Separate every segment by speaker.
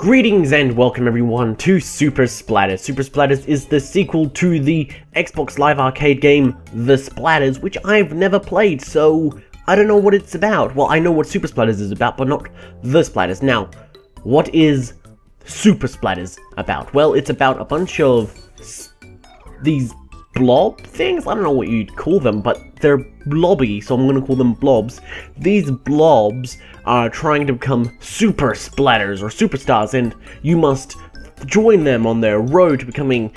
Speaker 1: Greetings and welcome everyone to Super Splatters. Super Splatters is the sequel to the Xbox Live Arcade game, The Splatters, which I've never played, so I don't know what it's about. Well, I know what Super Splatters is about, but not The Splatters. Now, what is Super Splatters about? Well, it's about a bunch of these blob things? I don't know what you'd call them, but they're blobby, so I'm going to call them blobs. These blobs are trying to become super splatters or superstars, and you must join them on their road to becoming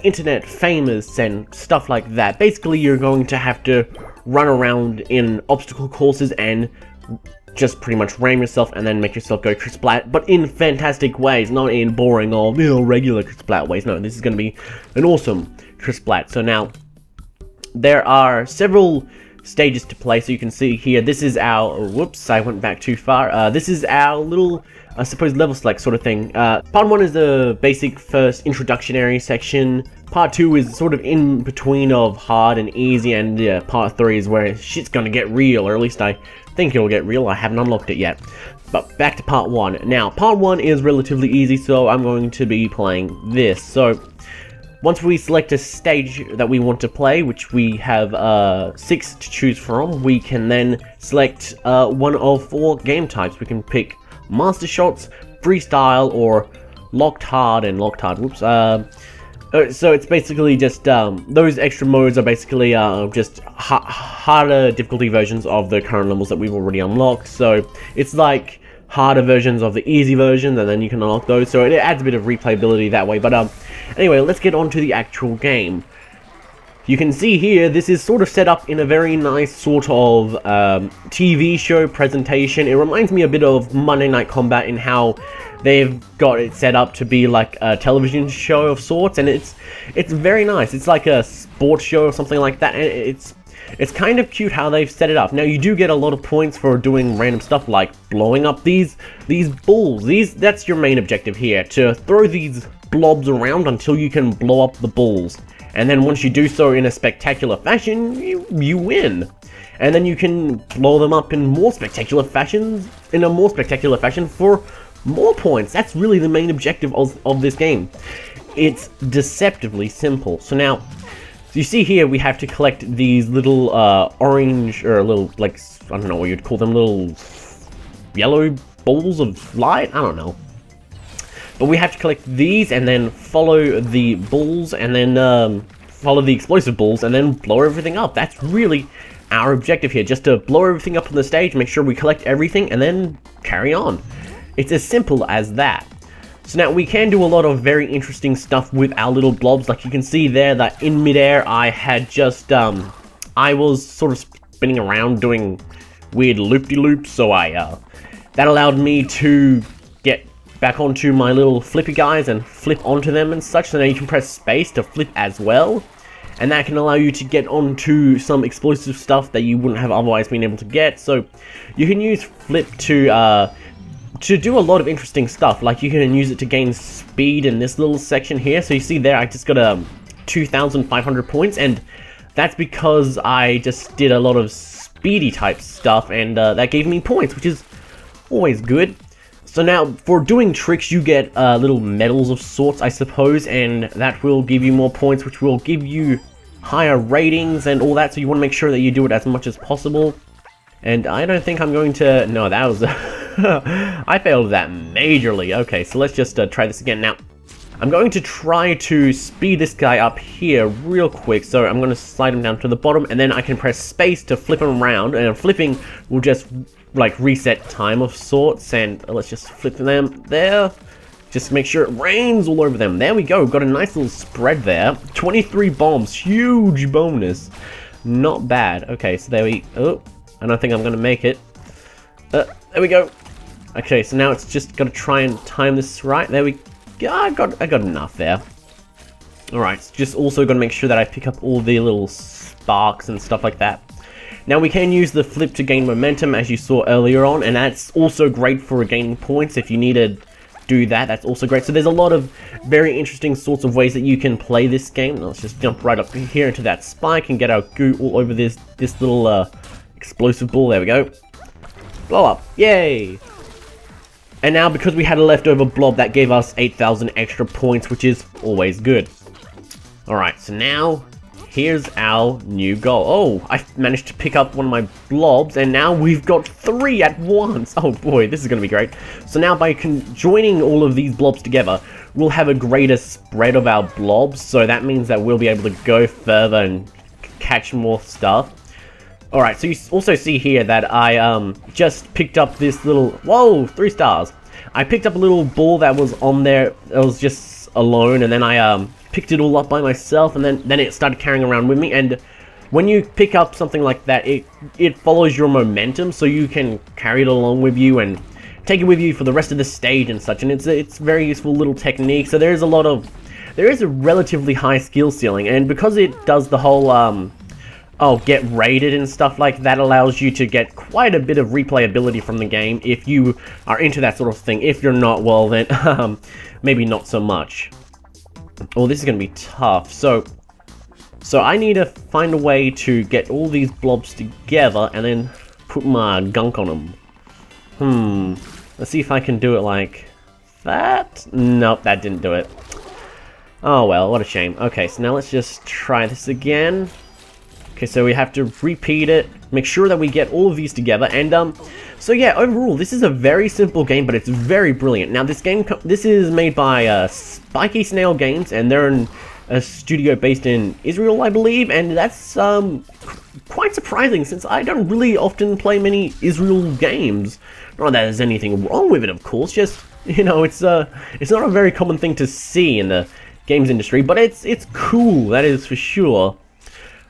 Speaker 1: internet famous and stuff like that. Basically, you're going to have to run around in obstacle courses and just pretty much ram yourself and then make yourself go splat, but in fantastic ways, not in boring or regular splat ways. No, this is going to be an awesome splat. So now, there are several stages to play, so you can see here, this is our, whoops, I went back too far, this is our little, I suppose, level select sort of thing. Part 1 is the basic first introductionary section, part 2 is sort of in between of hard and easy, and part 3 is where shit's gonna get real, or at least I think it'll get real. I haven't unlocked it yet. But back to part 1. Now, part 1 is relatively easy, so I'm going to be playing this. So, once we select a stage that we want to play, which we have 6 to choose from, we can then select one of 4 game types. We can pick Master Shots, Freestyle, or Locked Hard and Locked Hard. Whoops. So it's basically just, those extra modes are basically just harder difficulty versions of the current levels that we've already unlocked. So it's like harder versions of the easy version, and then you can unlock those, so it adds a bit of replayability that way. But anyway, let's get on to the actual game. You can see here, this is sort of set up in a very nice sort of TV show presentation. It reminds me a bit of Monday Night Combat in how they've got it set up to be like a television show of sorts, and it's very nice. It's like a sports show or something like that, and it's kind of cute how they've set it up. Now, you do get a lot of points for doing random stuff like blowing up these balls. That's your main objective here, to throw these blobs around until you can blow up the balls. And then once you do so in a spectacular fashion, you win. And then you can blow them up in more spectacular fashions, for more points. That's really the main objective of this game. It's deceptively simple. So now, you see here, we have to collect these little orange, or little, like, I don't know what you'd call them, little yellow balls of light? I don't know. But we have to collect these, and then follow the balls, and then follow the explosive balls, and then blow everything up. That's really our objective here, just to blow everything up on the stage, make sure we collect everything, and then carry on. It's as simple as that. So now, we can do a lot of very interesting stuff with our little blobs. Like you can see there that in midair I had just, I was sort of spinning around doing weird loop-de-loops, so that allowed me to get back onto my little flippy guys and flip onto them and such. So now you can press space to flip as well, and that can allow you to get onto some explosive stuff that you wouldn't have otherwise been able to get. So you can use flip to do a lot of interesting stuff. Like you can use it to gain speed in this little section here. So you see there, I just got 2,500 points, and that's because I just did a lot of speedy type stuff, and that gave me points, which is always good. So now, for doing tricks, you get little medals of sorts, I suppose, and that will give you more points, which will give you higher ratings and all that, so you want to make sure that you do it as much as possible. And I don't think I'm going to... No, that was... I failed that majorly. Okay, so let's just try this again. Now, I'm going to try to speed this guy up here real quick. So I'm going to slide him down to the bottom, and then I can press space to flip him around, and flipping will just like reset time of sorts. And let's just flip them there. Just make sure it rains all over them. There we go. Got a nice little spread there. 23 bombs. Huge bonus. Not bad. Okay, so there we... Oh, I don't think I'm going to make it. There we go. Okay, so now it's just got to try and time this right. There we go. I got enough there. Alright, just also got to make sure that I pick up all the little sparks and stuff like that. Now, we can use the flip to gain momentum, as you saw earlier on, and that's also great for gaining points. If you need to do that, that's also great. So there's a lot of very interesting sorts of ways that you can play this game. Now, let's just jump right up here into that spike and get our goo all over this little explosive ball. There we go. Blow up. Yay! And now, because we had a leftover blob, that gave us 8,000 extra points, which is always good. Alright, so now, here's our new goal. Oh, I managed to pick up one of my blobs, and now we've got 3 at once. Oh boy, this is going to be great. So now, by joining all of these blobs together, we'll have a greater spread of our blobs, so that means that we'll be able to go further and catch more stuff. Alright, so you also see here that I just picked up this little... Whoa, 3 stars. I picked up a little ball that was on there. It was just alone, and then I picked it all up by myself, and then it started carrying around with me. And when you pick up something like that, it follows your momentum, so you can carry it along with you and take it with you for the rest of the stage and such. And it's a very useful little technique. So there is a relatively high skill ceiling, and because it does the whole get rated and stuff like that, allows you to get quite a bit of replayability from the game if you are into that sort of thing. If you're not, well then, maybe not so much. Oh, this is going to be tough. So I need to find a way to get all these blobs together and then put my gunk on them. Let's see if I can do it like that. Nope, that didn't do it. Oh well, what a shame. Okay, so now let's just try this again. Okay, so we have to repeat it, make sure that we get all of these together, and so yeah, overall, this is a very simple game, but it's very brilliant. Now, this is made by Spiky Snail Games, and they're in a studio based in Israel, I believe, and that's quite surprising, since I don't really often play many Israel games. Not that there's anything wrong with it, of course, just, you know, it's not a very common thing to see in the games industry, but it's cool, that is for sure.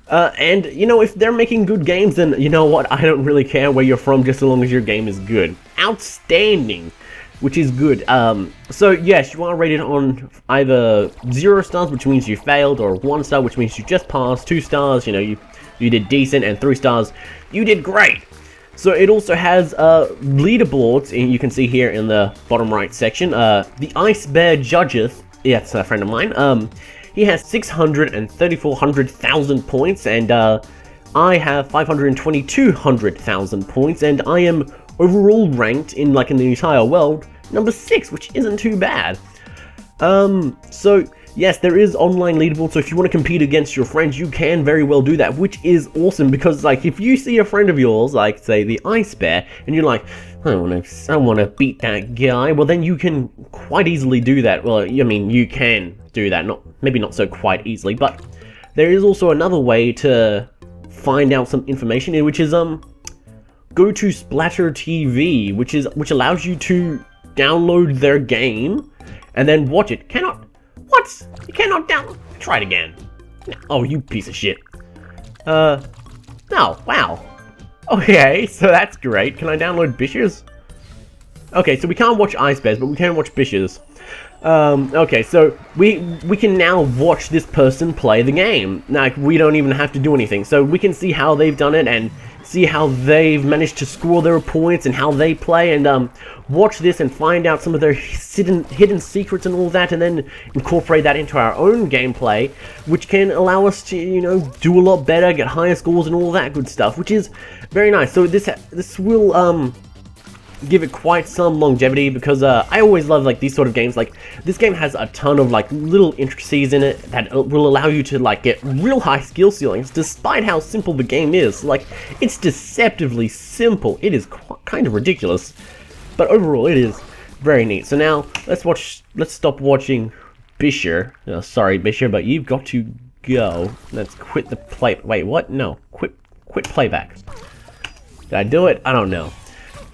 Speaker 1: And, you know, if they're making good games, then, you know what, I don't really care where you're from, just as long as your game is good. Outstanding! Which is good. So, yes, you are rated on either 0 stars, which means you failed, or 1 star, which means you just passed, 2 stars, you know, you did decent, and 3 stars, you did great! So, it also has, leaderboards, and you can see here in the bottom right section. The Ice Bear Judgeth, yeah, it's a friend of mine, he has 634,000 points, and I have 522,000 points, and I am overall ranked in the entire world number 6, which isn't too bad. So yes, there is online leaderboard, so if you want to compete against your friends, you can very well do that, which is awesome, because if you see a friend of yours, like say the Ice Bear, and you're like, I want to beat that guy, well then you can quite easily do that. Well, I mean, you can do that, maybe not so quite easily, but there is also another way to find out some information, which is go to Splatter TV, which allows you to download their game and then watch it. What? You cannot download? Try it again. Oh, you piece of shit. No, wow. Okay, so that's great. Can I download Bishers? Okay, so we can't watch Ice Bears, but we can watch Bishers. Okay, so we can now watch this person play the game. We don't even have to do anything. So we can see how they've done it and see how they've managed to score their points and how they play, and watch this and find out some of their hidden secrets and all that, and then incorporate that into our own gameplay, which can allow us to, you know, do a lot better, get higher scores and all that good stuff, which is very nice. So this will give it quite some longevity, because I always love these sort of games. This game has a ton of little intricacies in it that will allow you to get real high skill ceilings, despite how simple the game is. It's deceptively simple. It is kind of ridiculous, but overall it is very neat. So now let's stop watching Bisher. Sorry Bisher, but you've got to go. Let's quit the play. Wait, what? No, quit playback. Did I do it? I don't know.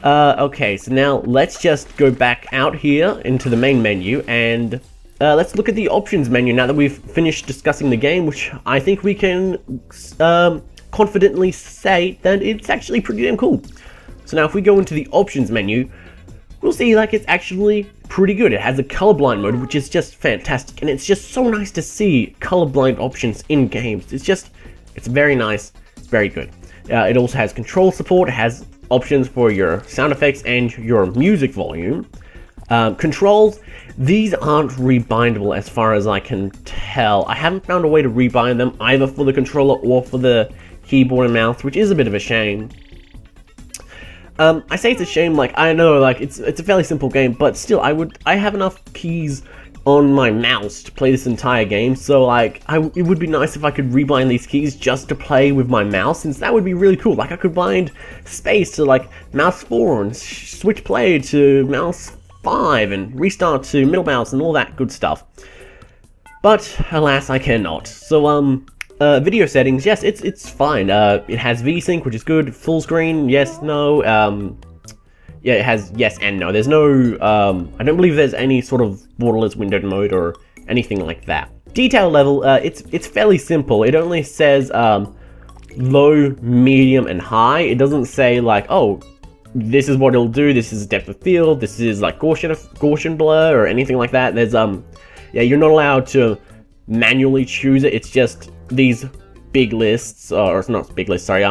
Speaker 1: Okay, so now let's just go back out here into the main menu, and let's look at the options menu now that we've finished discussing the game, which I think we can confidently say that it's actually pretty damn cool. So now if we go into the options menu, we'll see it's actually pretty good. It has a colorblind mode, which is just fantastic, and it's just so nice to see colorblind options in games. It's very nice, very good. It also has control support. It has options for your sound effects and your music volume. Controls, these aren't rebindable as far as I can tell. I haven't found a way to rebind them either for the controller or for the keyboard and mouse, which is a bit of a shame. I say it's a shame, like, I know, like, it's a fairly simple game, but still, I have enough keys on my mouse to play this entire game, so, like, it would be nice if I could rebind these keys just to play with my mouse, since that would be really cool. Like, I could bind space to, like, mouse 4, and switch play to mouse 5, and restart to middle mouse, and all that good stuff. But, alas, I cannot. So, video settings, yes, it's fine. It has VSync, which is good. Full screen, yes, no. Yeah, it has yes and no. There's no, I don't believe there's any sort of borderless windowed mode or anything like that. Detail level, it's fairly simple. It only says low, medium, and high. It doesn't say like, oh, this is what it'll do. This is depth of field. This is like Gaussian blur or anything like that. There's yeah, you're not allowed to manually choose it. It's just these big lists, or it's not big lists, sorry,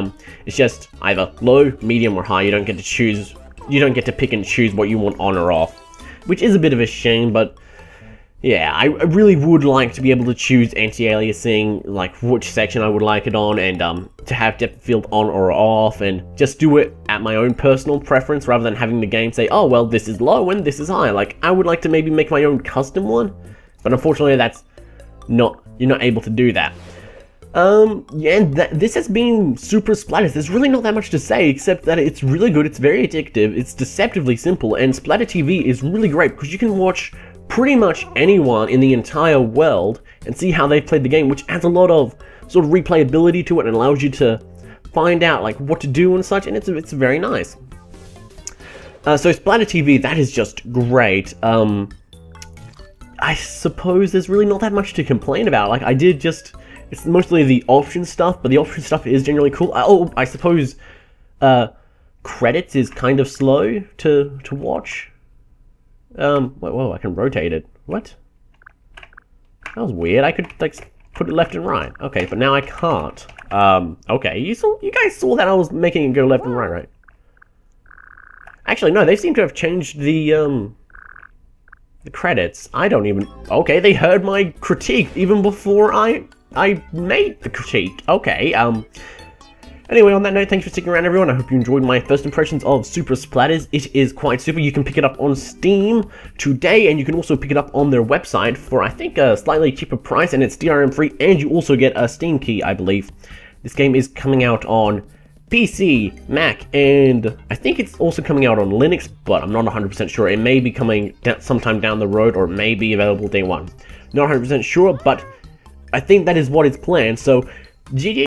Speaker 1: it's just either low, medium, or high. You don't get to choose, you don't get to pick and choose what you want on or off, which is a bit of a shame, but yeah, I really would like to be able to choose anti-aliasing, like which section I would like it on, and to have depth of field on or off, and just do it at my own personal preference, rather than having the game say, oh, well, this is low and this is high. Like, I would like to maybe make my own custom one, but unfortunately that's not, you're not able to do that. Yeah, this has been Super Splatters. There's really not that much to say, except that it's really good, it's very addictive, it's deceptively simple, and Splatter TV is really great because you can watch pretty much anyone in the entire world and see how they've played the game, which adds a lot of sort of replayability to it and allows you to find out like what to do and such, and it's very nice. So Splatter TV, that is just great. I suppose there's really not that much to complain about. Like, I did just... It's mostly the option stuff, but the option stuff is generally cool. Oh, I suppose credits is kind of slow to watch. Whoa, I can rotate it. What? That was weird. I could like put it left and right. Okay, but now I can't. Okay, you guys saw that I was making it go left and right, right? Actually, no, they seem to have changed the credits. I don't even... Okay, they heard my critique even before I made the critique. Okay, anyway, on that note, thanks for sticking around, everyone. I hope you enjoyed my first impressions of Super Splatters. It is quite super. You can pick it up on Steam today, and you can also pick it up on their website for, I think, a slightly cheaper price, and it's DRM free, and you also get a Steam key, I believe. This game is coming out on PC, Mac, and I think it's also coming out on Linux, but I'm not 100% sure. It may be coming sometime down the road, or it may be available day one. Not 100% sure, but I think that is what is planned, so GG.